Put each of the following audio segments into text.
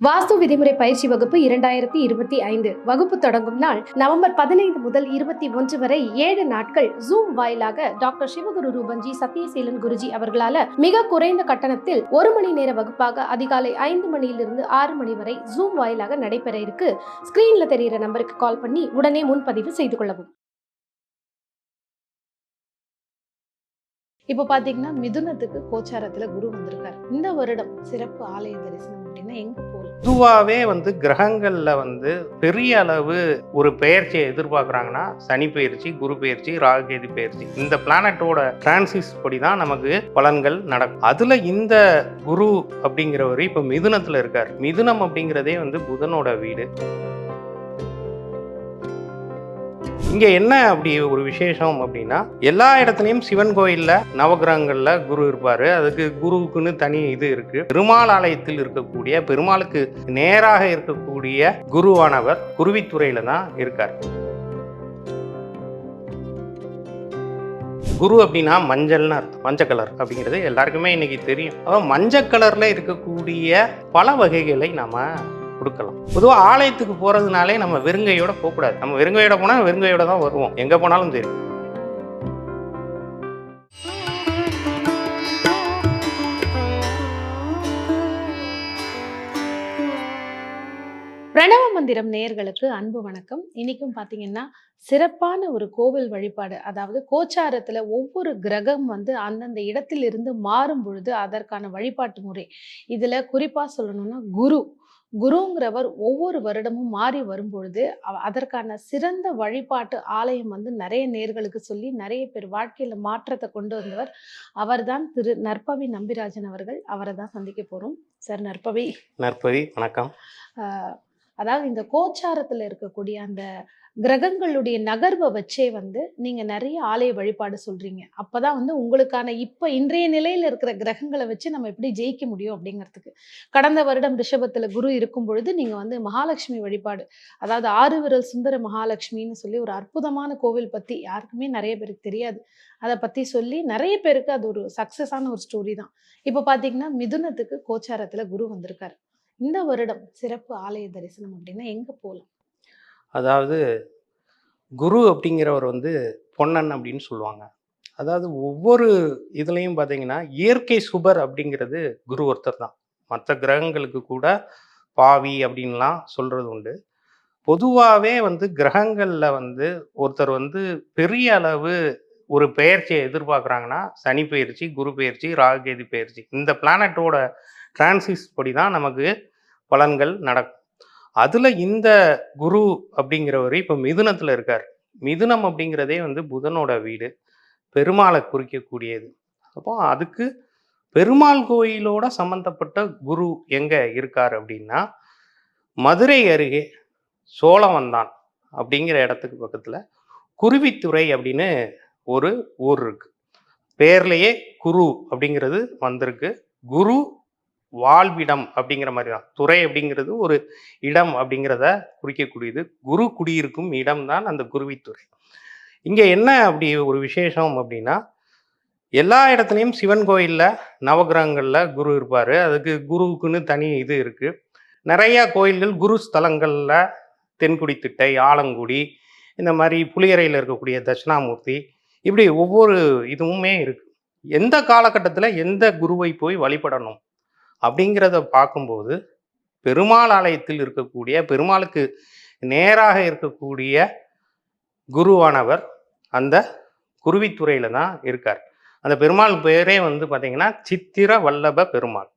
வாஸ்து விதிமுறை பயிற்சி வகுப்பு 2025 வகுப்பு தொடங்கும் நாள் நவம்பர் 15 முதல் 21 வரை 7 நாட்கள் ஜூம் வாயிலாக டாக்டர் சிவகுரு ரூபன்ஜி சத்யசீலன் குருஜி அவர்களால மிக குறைந்த கட்டணத்தில் 1 மணி நேர வகுப்பாக அதிகாலை 5 மணியிலிருந்து 6 மணி வரை ஜூம் வாயிலாக நடைபெற இருக்கு. ஸ்கிரீன்ல தெரிகிற நம்பருக்கு கால் பண்ணி உடனே முன்பதிவு செய்து கொள்ளவும். இப்போ பாத்தீங்கன்னா மிதுனத்துக்கு கோச்சாரத்துல குரு வந்திருக்காரு. இந்த வருடம் சிறப்பு ஆலய தரிசனம் அப்படின்னா எங்க போகலாம்? பொதுவாகவே கிரகங்கள்ல பெரிய அளவு ஒரு பெயர்ச்சியை எதிர்பார்க்குறாங்கன்னா சனி பயிற்சி, குரு பயிற்சி, ராகுகேது பயிற்சி, இந்த பிளானட்டோட டிரான்சிஸ் படி தான் நமக்கு பலன்கள் நடக்கும். அதுல இந்த குரு அப்படிங்கிறவர் இப்போ மிதுனத்துல இருக்கார். மிதுனம் அப்படிங்கிறதே புதனோட வீடு. இங்க என்ன அப்படி ஒரு விசேஷம் அப்படின்னா, எல்லா இடத்துலையும் சிவன் கோயில்ல நவகிரகங்கள்ல குரு இருப்பாரு. அதுக்கு குருவுக்குன்னு தனி இது இருக்கு. பெருமாள் ஆலயத்தில் இருக்கக்கூடிய, பெருமாளுக்கு நேராக இருக்கக்கூடிய குருவானவர் குருவித்துறையில தான் இருக்கார். குரு அப்படின்னா மஞ்சள்னு அர்த்தம். மஞ்சள் கலர் அப்படிங்கிறது எல்லாருக்குமே இன்னைக்கு தெரியும். மஞ்சள் கலர்ல இருக்கக்கூடிய பல வகைகளை நாம கொடுக்கலாம். பொதுவாக ஆலயத்துக்கு போறதுனாலே நம்ம வெறுங்கையோட போகக்கூடாது. நம்ம வெறுங்கையோட போனால் வெறுங்கையோட தான் வருவோம், எங்க போனாலும் சரி. பிரணவ மந்திரம் நேயர்களுக்கு அன்பு வணக்கம். இன்னைக்கும் பாத்தீங்கன்னா சிறப்பான ஒரு கோவில் வழிபாடு, அதாவது கோச்சாரத்துல ஒவ்வொரு கிரகம் அந்தந்த இடத்திலிருந்து மாறும் பொழுது அதற்கான வழிபாட்டு முறை. இதுல குறிப்பா சொல்லணும்னா குருங்கிறவர் ஒவ்வொரு வருடமும் மாறி வரும்பொழுது அதற்கான சிறந்த வழிபாட்டு ஆலயம் நிறைய நேர்களுக்கு சொல்லி நிறைய பேர் வாழ்க்கையில மாற்றத்தை கொண்டு வந்தவர் அவர்தான் திரு நற்பவி நம்பிராஜன் அவர்கள். அவரை தான் சந்திக்க போறோம். சார் நற்பவி வணக்கம். அதாவது இந்த கோச்சாரத்துல இருக்கக்கூடிய அந்த கிரகங்களுடைய நகர்வை வச்சே நீங்க நிறைய ஆலய வழிபாடு சொல்றீங்க. அப்பதான் உங்களுக்கான இப்ப இன்றைய நிலையில இருக்கிற கிரகங்களை வச்சு நம்ம எப்படி ஜெயிக்க முடியும் அப்படிங்கிறதுக்கு. கடந்த வருடம் ரிஷபத்துல குரு இருக்கும் பொழுது நீங்க மகாலட்சுமி வழிபாடு, அதாவது 6 விரல் சுந்தர மகாலட்சுமின்னு சொல்லி ஒரு அற்புதமான கோவில் பத்தி யாருக்குமே நிறைய பேருக்கு தெரியாது. அதை பத்தி சொல்லி நிறைய பேருக்கு அது ஒரு சக்சஸான ஒரு ஸ்டோரி தான். இப்ப பாத்தீங்கன்னா மிதுனத்துக்கு கோச்சாரத்துல குரு வந்திருக்காரு. இந்த வருடம் சிறப்பு ஆலய தரிசனம் அப்படின்னா எங்க போகலாம்? அதாவது குரு அப்படிங்கிறவர் பொன்னன் அப்படின்னு சொல்லுவாங்க. அதாவது ஒவ்வொரு இதுலையும் பார்த்தீங்கன்னா இயற்கை சுபர் அப்படிங்கிறது குரு ஒருத்தர் தான். மற்ற கிரகங்களுக்கு கூட பாவி அப்படின்லாம் சொல்றது உண்டு. பொதுவாகவே கிரகங்களில் ஒருத்தர் பெரிய அளவு ஒரு பெயர்ச்சியை எதிர்பார்க்குறாங்கன்னா சனி பயிற்சி, குரு பயிற்சி, ராகுகேது பயிற்சி, இந்த பிளானட்டோட டிரான்சிஸ் படி தான் நமக்கு பலன்கள் நடக்கும். அதில் இந்த குரு அப்படிங்கிறவர் இப்போ மிதுனத்தில் இருக்கார். மிதுனம் அப்படிங்கிறதே புதனோட வீடு, பெருமாளை குறிக்கக்கூடியது. அப்போ அதுக்கு பெருமாள் கோயிலோட சம்பந்தப்பட்ட குரு எங்கே இருக்கார் அப்படின்னா, மதுரை அருகே சோழவந்தான் அப்படிங்கிற இடத்துக்கு பக்கத்தில் குருவித்துறை அப்படின்னு ஒரு ஊர் இருக்கு. பேர்லேயே குரு அப்படிங்கிறது வந்திருக்கு. குரு வாழ்விடம் அப்படிங்கிற மாதிரி தான். துறை அப்படிங்கிறது ஒரு இடம் அப்படிங்கிறத குறிக்கக்கூடியது. குரு குடியிருக்கும் இடம் தான் அந்த குருவித்துறை. இங்கே என்ன அப்படி ஒரு விசேஷம் அப்படின்னா, எல்லா இடத்துலையும் சிவன் கோயிலில் நவகிரகங்களில் குரு இருப்பார். அதுக்கு குருவுக்குன்னு தனி இது இருக்குது. நிறையா கோயில்கள் குரு ஸ்தலங்களில் தென்குடி திட்டை, ஆலங்குடி, இந்த மாதிரி புளியரையில் இருக்கக்கூடிய தட்சிணாமூர்த்தி, இப்படி ஒவ்வொரு இதுவுமே இருக்குது. எந்த காலகட்டத்தில் எந்த குருவை போய் வழிபடணும் அப்படிங்கிறத பார்க்கும்போது, பெருமாள் ஆலயத்தில் இருக்கக்கூடிய, பெருமாளுக்கு நேராக இருக்கக்கூடிய குருவானவர் அந்த குருவித்துறையில தான் இருக்கார். அந்த பெருமாள் பேரே பார்த்தீங்கன்னா சித்திர வல்லப பெருமாள்.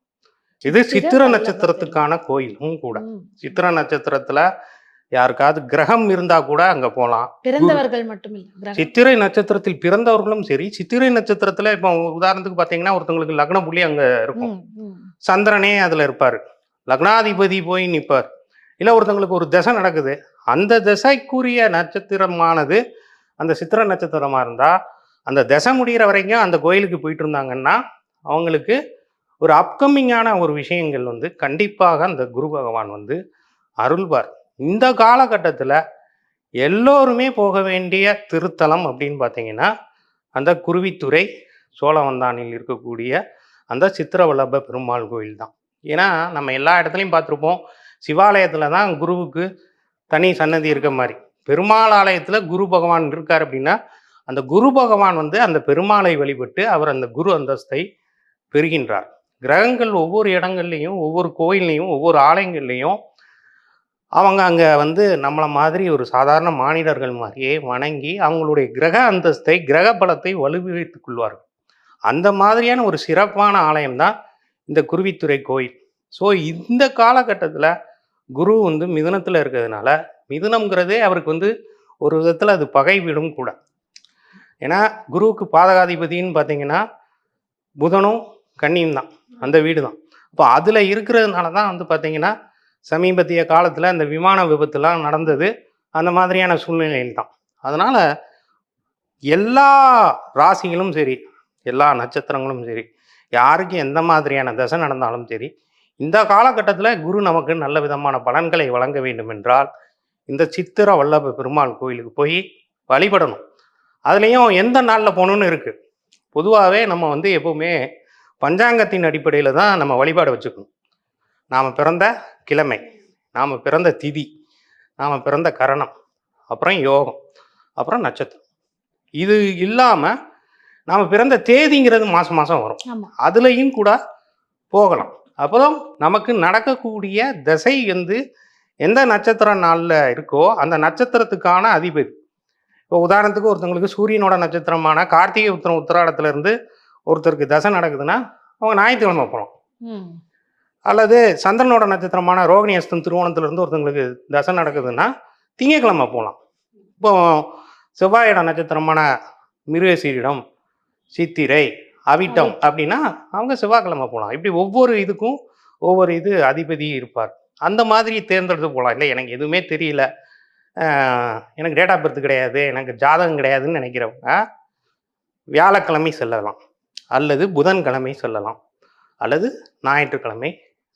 இது சித்திர நட்சத்திரத்துக்கான கோயிலும் கூட. சித்திர நட்சத்திரத்துல யாருக்காவது கிரகம் இருந்தா கூட அங்க போகலாம். பிறந்தவர்கள் மட்டும் இல்ல, சித்திரை நட்சத்திரத்தில் பிறந்தவர்களும் சரி. சித்திரை நட்சத்திரத்துல இப்போ உதாரணத்துக்கு பாத்தீங்கன்னா ஒருத்தவங்களுக்கு லக்ன புள்ளி அங்க இருக்கும், சந்திரனே அதுல இருப்பாரு, லக்னாதிபதி போய் நிற்பார். இல்லை ஒருத்தவங்களுக்கு ஒரு தசை நடக்குது, அந்த தசைக்குரிய நட்சத்திரமானது அந்த சித்திர நட்சத்திரமா இருந்தா அந்த தசை முடிகிற வரைக்கும் அந்த கோயிலுக்கு போயிட்டு இருந்தாங்கன்னா அவங்களுக்கு ஒரு அப்கமிங்கான ஒரு விஷயங்கள் கண்டிப்பாக அந்த குரு பகவான் அருள்வார். இந்த காலகட்டத்தில் எல்லோருமே போக வேண்டிய திருத்தலம் அப்படின்னு பார்த்தீங்கன்னா அந்த குருவித்துறை சோழவந்தானில் இருக்கக்கூடிய அந்த சித்திரவல்லப பெருமாள் கோயில் தான். ஏன்னா நம்ம எல்லா இடத்துலையும் பார்த்துருப்போம், சிவாலயத்துல தான் குருவுக்கு தனி சன்னதி இருக்க மாதிரி. பெருமாள் ஆலயத்துல குரு பகவான் இருக்கார் அப்படின்னா, அந்த குரு பகவான் வந்து அந்த பெருமாளை வழிபட்டு அவர் அந்த குரு அந்தஸ்தை பெறுகின்றார். கிரகங்கள் ஒவ்வொரு இடங்கள்லையும், ஒவ்வொரு கோயில்லையும், ஒவ்வொரு ஆலயங்கள்லையும் அவங்க அங்க வந்து நம்மள மாதிரி ஒரு சாதாரண மானிடர்கள் மாதிரியே வணங்கி அவங்களுடைய கிரக அந்தஸ்தை, கிரக பலத்தை வலுவித்துக் கொள்வார்கள். அந்த மாதிரியான ஒரு சிறப்பான ஆலயம் தான் இந்த குருவித்துறை கோயில். ஸோ இந்த காலகட்டத்துல குரு வந்து மிதுனத்துல இருக்கிறதுனால, மிதுனம்ங்கிறதே அவருக்கு வந்து ஒரு விதத்துல அது பகை வீடும் கூட. ஏன்னா குருவுக்கு பாதகாதிபதின்னு பார்த்தீங்கன்னா, புதனும் கன்னியும் தான். அந்த வீடு தான். அப்போ அதுல இருக்கிறதுனால தான் வந்து பார்த்தீங்கன்னா, சமீபத்திய காலத்துல அந்த விமான விபத்துலாம் நடந்தது அந்த மாதிரியான சூழ்நிலையில் தான். அதனால எல்லா ராசிகளும் சரி, எல்லா நட்சத்திரங்களும் சரி, யாருக்கு எந்த மாதிரியான தசை நடந்தாலும் சரி, இந்த காலகட்டத்துல குரு நமக்கு நல்ல விதமான பலன்களை வழங்க வேண்டும் என்றால், இந்த சித்திர வல்லப பெருமாள் கோயிலுக்கு போய் வழிபடணும். அதுலயும் எந்த நாள்ல போகணும்னு இருக்கு. பொதுவாவே நம்ம வந்து எப்பவுமே பஞ்சாங்கத்தின் அடிப்படையில தான் நம்ம வழிபாடு வச்சுக்கணும். நாம பிறந்த கிழமை, நாம பிறந்த திதி, நாம பிறந்த கரணம், அப்புறம் யோகம், அப்புறம் நட்சத்திரம். இது இல்லாம நாம பிறந்த தேதிங்கிறது மாசம் மாசம் வரும். ஆமா. அதுலயும் கூட போகலாம். அப்போ நமக்கு நடக்கக்கூடிய திசை வந்து எந்த நட்சத்திர நாள்ல இருக்கோ அந்த நட்சத்திரத்துக்கான அதிபதி. இப்போ உதாரணத்துக்கு ஒருத்தவங்களுக்கு சூரியனோட நட்சத்திரமான கார்த்திகை உத்திரம் உத்திராடத்துல இருந்து ஒருத்தருக்கு தசை நடக்குதுன்னா அவங்க ஞாயிற்றுக்கிழமை போகலாம். ம். அல்லது சந்திரனோட நட்சத்திரமான ரோகிணி அஸ்தம் திருவோணத்துல இருந்து ஒருத்தவங்களுக்கு தசை நடக்குதுன்னா திங்கட்கிழமை போகலாம். இப்போ செவ்வாயோட நட்சத்திரமான மிருகசீரிடம், சித்திரை, அவிட்டம் அப்படின்னா அவங்க செவ்வாய்க்கிழமை போகலாம். இப்படி ஒவ்வொரு இதுக்கும் ஒவ்வொரு இது அதிபதி இருப்பார். அந்த மாதிரி தேர்ந்தெடுத்து போகலாம். இல்லை எனக்கு எதுவுமே தெரியல, எனக்கு டேட் ஆஃப் பர்த் கிடையாது, எனக்கு ஜாதகம் கிடையாதுன்னு நினைக்கிறவங்க வியாழக்கிழமை செல்லலாம், அல்லது புதன்கிழமை செல்லலாம், அல்லது ஞாயிற்றுக்கிழமை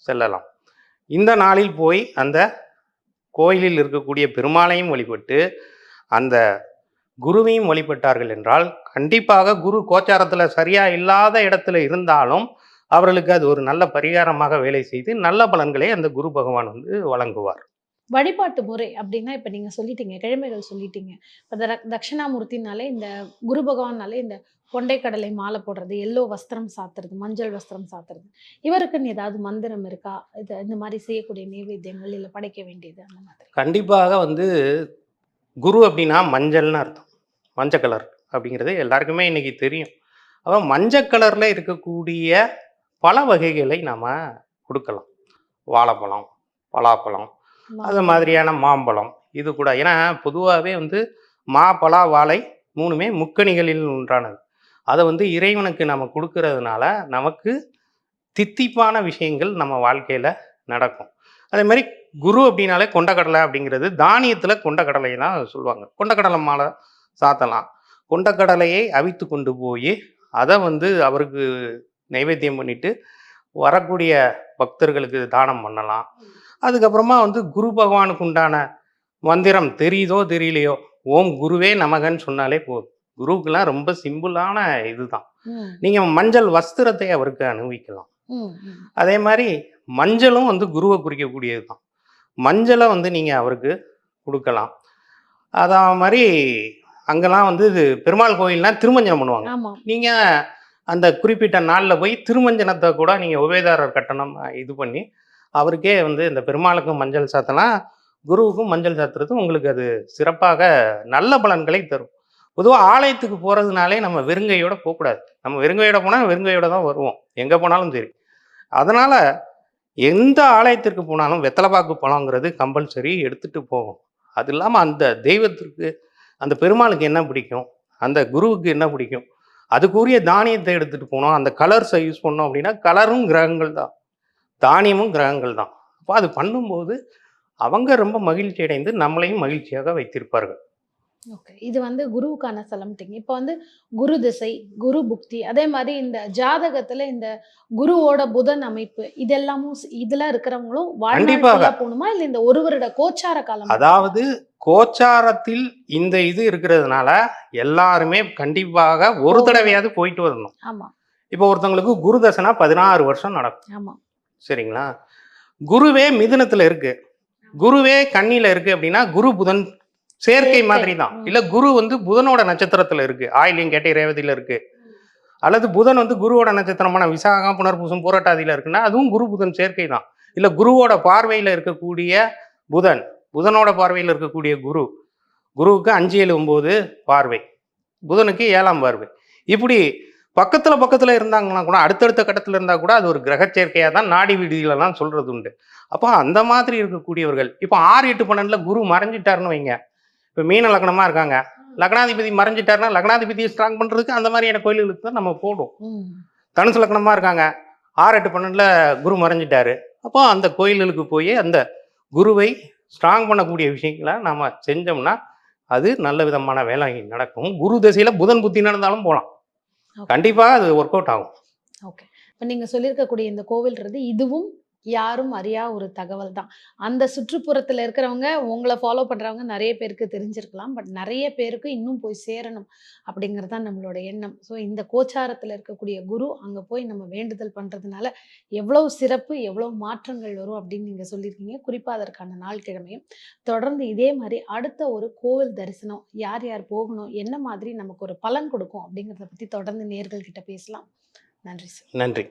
செல்லலாம். இந்த நாளில் போய் அந்த கோயிலில் இருக்கக்கூடிய பெருமாளையும் வழிபட்டு அந்த குருவையும் வழிபட்டார்கள் என்றால் கண்டிப்பாக குரு கோச்சாரத்தில் சரியா இல்லாத இடத்துல இருந்தாலும் அவர்களுக்கு அது ஒரு நல்ல பரிகாரமாக வேலை செய்து நல்ல பலன்களை அந்த குரு பகவான் வந்து வழங்குவார். வழிபாட்டு முறை அப்படின்னா இப்ப நீங்க சொல்லிட்டீங்க, கிழமைகள் சொல்லிட்டீங்க. இப்ப தட்சிணாமூர்த்தினாலே இந்த குரு பகவான்னாலே இந்த கொண்டை கடலை மாலை போடுறது, எல்லோ வஸ்திரம் சாத்துறது, மஞ்சள் வஸ்திரம் சாத்துறது. இவருக்குன்னு ஏதாவது மந்திரம் இருக்கா? இந்த மாதிரி செய்யக்கூடிய நைவேத்தியங்கள் இல்ல படைக்க வேண்டியது அந்த மாதிரி? கண்டிப்பாக வந்து குரு அப்படின்னா மஞ்சள்னு அர்த்தம். மஞ்சள் கலர் அப்படிங்கிறது எல்லாருக்குமே இன்னைக்கு தெரியும். அப்போ மஞ்சள் கலர்ல இருக்கக்கூடிய பல வகைகளை நாம கொடுக்கலாம். வாழைப்பழம், பலாப்பழம், அது மாதிரியான மாம்பழம் இது கூட. ஏன்னா பொதுவாகவே வந்து மா, பலா, வாழை மூணுமே முக்கணிகளில் ஒன்றானது. அதை வந்து இறைவனுக்கு நம்ம கொடுக்கறதுனால நமக்கு தித்திப்பான விஷயங்கள் நம்ம வாழ்க்கையில் நடக்கும். அதே மாதிரி குரு அப்படின்னாலே கொண்டக்கடலை அப்படிங்கிறது தானியத்தில் கொண்டக்கடலை தான் சொல்லுவாங்க. கொண்டக்கடலை மாலை சாத்தலாம். கொண்டக்கடலையை அவித்து கொண்டு போய் அதை வந்து அவருக்கு நைவேத்தியம் பண்ணிட்டு வரக்கூடிய பக்தர்களுக்கு தானம் பண்ணலாம். அதுக்கப்புறமா வந்து குரு பகவானுக்கு உண்டான மந்திரம் தெரியுதோ தெரியலையோ, ஓம் குருவே நமகன்னு சொன்னாலே போதும். குருவுக்கெல்லாம் ரொம்ப சிம்பிளான இதுதான். நீங்கள் மஞ்சள் வஸ்திரத்தை அவருக்கு அணிவிக்கலாம். அதே மாதிரி மஞ்சளும் வந்து குருவை குறிக்கக்கூடியது தான். மஞ்சளை வந்து நீங்கள் அவருக்கு கொடுக்கலாம். அதே மாதிரி அங்கெல்லாம் வந்து இது பெருமாள் கோயில்னா திருமஞ்சனம் பண்ணுவாங்க. நீங்கள் அந்த குறிப்பிட்ட நாளில் போய் திருமஞ்சனத்தை கூட நீங்கள் உபயதாரர் கட்டணம் இது பண்ணி அவருக்கே வந்து இந்த பெருமாளுக்கும் மஞ்சள் சாத்தலாம், குருவுக்கும் மஞ்சள் சாத்துறது உங்களுக்கு அது சிறப்பாக நல்ல பலன்களை தரும். பொதுவாக ஆலயத்துக்கு போகிறதுனாலே நம்ம வெறுங்கையோடு போகக்கூடாது. நம்ம வெறுங்கையோட போனால் வெறுங்கையோட தான் வருவோம், எங்கே போனாலும் சரி. அதனால் எந்த ஆலயத்திற்கு போனாலும் வெத்தலைப்பாக்கு பழங்கிறது கம்பல்சரி எடுத்துகிட்டு போகும். அது இல்லாமல் அந்த தெய்வத்திற்கு அந்த பெருமாளுக்கு என்ன பிடிக்கும், அந்த குருவுக்கு என்ன பிடிக்கும், அதுக்குரிய தானியத்தை எடுத்துகிட்டு போனோம். அந்த கலர்ஸை யூஸ் பண்ணோம் அப்படின்னா கலரும் கிரகங்கள் தான், தானியமும் கிரகங்கள் தான். அப்போ அது பண்ணும்போது அவங்க ரொம்ப மகிழ்ச்சி அடைந்து நம்மளையும் மகிழ்ச்சியாக வைத்திருப்பார்கள். ஓகே. இது வந்து குருவுக்கான ஸ்தலம்ட்டீங்க. இப்போ வந்து குரு திசை, குரு புக்தி, அதே மாதிரி இந்த ஜாதகத்துல இந்த குருவோட புதன் அமைப்பு இதெல்லாமும் இதெல்லாம் இருக்கிறவங்களும் வாழ்நாள் ஃபுல்லா போகணுமா? இல்ல இந்த ஒரு வருட கோச்சார காலம்? அதாவது கோச்சாரத்தில் இந்த இது இருக்கிறதுனால எல்லாருமே கண்டிப்பாக ஒரு தடவையாவது போயிட்டு வரணும். ஆமா. இப்போ ஒருத்தவங்களுக்கு குரு தசைனா 16 வருஷம் நடக்கும். ஆமா. சரிங்களா? குருவே மிதுனத்துல இருக்கு, குருவே கன்னியில இருக்கு அப்படின்னா குரு புதன் சேர்க்கை சேர்க்கை. மாதிரி தான். ம். இல்ல குரு வந்து புதனோட நட்சத்திரத்துல இருக்கு, ஆயில்யம் கேட்டை ரேவதியில இருக்கு, அல்லது புதன் வந்து குருவோட நட்சத்திரமான விசாகம் புனர்பூசம் பூரட்டாதியில இருக்குன்னா அதுவும் குரு புதன் சேர்க்கை தான். இல்ல குருவோட பார்வையில இருக்கக்கூடிய புதன், புதனோட பார்வையில் இருக்கக்கூடிய குரு, குருவுக்கு 5, 7, 9 பார்வை, புதனுக்கு 7ஆம் பார்வை. இப்படி பக்கத்துல பக்கத்துல இருந்தாங்கன்னா கூட அடுத்தடுத்த கட்டத்துல இருந்தா கூட அது ஒரு கிரக சேர்க்கையா தான் நாடி விதிகளெல்லாம் சொல்றது உண்டு. அப்போ அந்த மாதிரி இருக்கக்கூடியவர்கள் இப்போ 6, 8, 12ல குரு மறைஞ்சிட்டாருன்னு வைங்க. இப்போ மீன லக்னமா இருக்காங்க, லக்னாதிபதி மறைஞ்சிட்டாருன்னா லக்னாதிபதியை ஸ்ட்ராங் பண்றதுக்கு அந்த மாதிரியான கோயில்களுக்கு தான் நம்ம போடும். ம். தனுசு லக்னமா இருக்காங்க, 6, 8, 12ல குரு மறைஞ்சிட்டாரு, அப்போ அந்த கோயில்களுக்கு போய் அந்த குருவை ஸ்ட்ராங் பண்ணக்கூடிய விஷயங்களை நாம செஞ்சோம்னா அது நல்ல விதமான வேலை நடக்கும். குரு திசையில புதன் புத்தி நடந்தாலும் போகலாம், ஓகே. கண்டிப்பா அது ஒர்க் அவுட் ஆகும். ஓகே. இப்ப நீங்க சொல்லியிருக்கக்கூடிய இந்த கோவில்ன்றது இதுவும் யாரும் அறியா ஒரு தகவல் தான். அந்த சுற்றுப்புறத்துல இருக்கிறவங்க, உங்கள ஃபாலோ பண்றவங்க நெறைய பேருக்கு தெரிஞ்சிருக்கலாம். பட் நெறைய பேருக்கு இன்னும் போய் சேரணும் அப்படிங்கிறது தான் நம்மளோட எண்ணம். ஸோ இந்த கோச்சாரத்துல இருக்கக்கூடிய குரு அங்க போய் நம்ம வேண்டுதல் பண்றதுனால எவ்வளவு சிறப்பு, எவ்வளவு மாற்றங்கள் வரும் அப்படின்னு நீங்க சொல்லியிருக்கீங்க. குறிப்பா அதற்கான நாள் கிழமையும். தொடர்ந்து இதே மாரி அடுத்த ஒரு கோவில் தரிசனம் யார் யார் போகணும், என்ன மாதிரி நமக்கு ஒரு பலன் கொடுக்கும் அப்படிங்கிறத பத்தி தொடர்ந்து நேயர்கள் கிட்ட பேசலாம். நன்றி சார். நன்றி.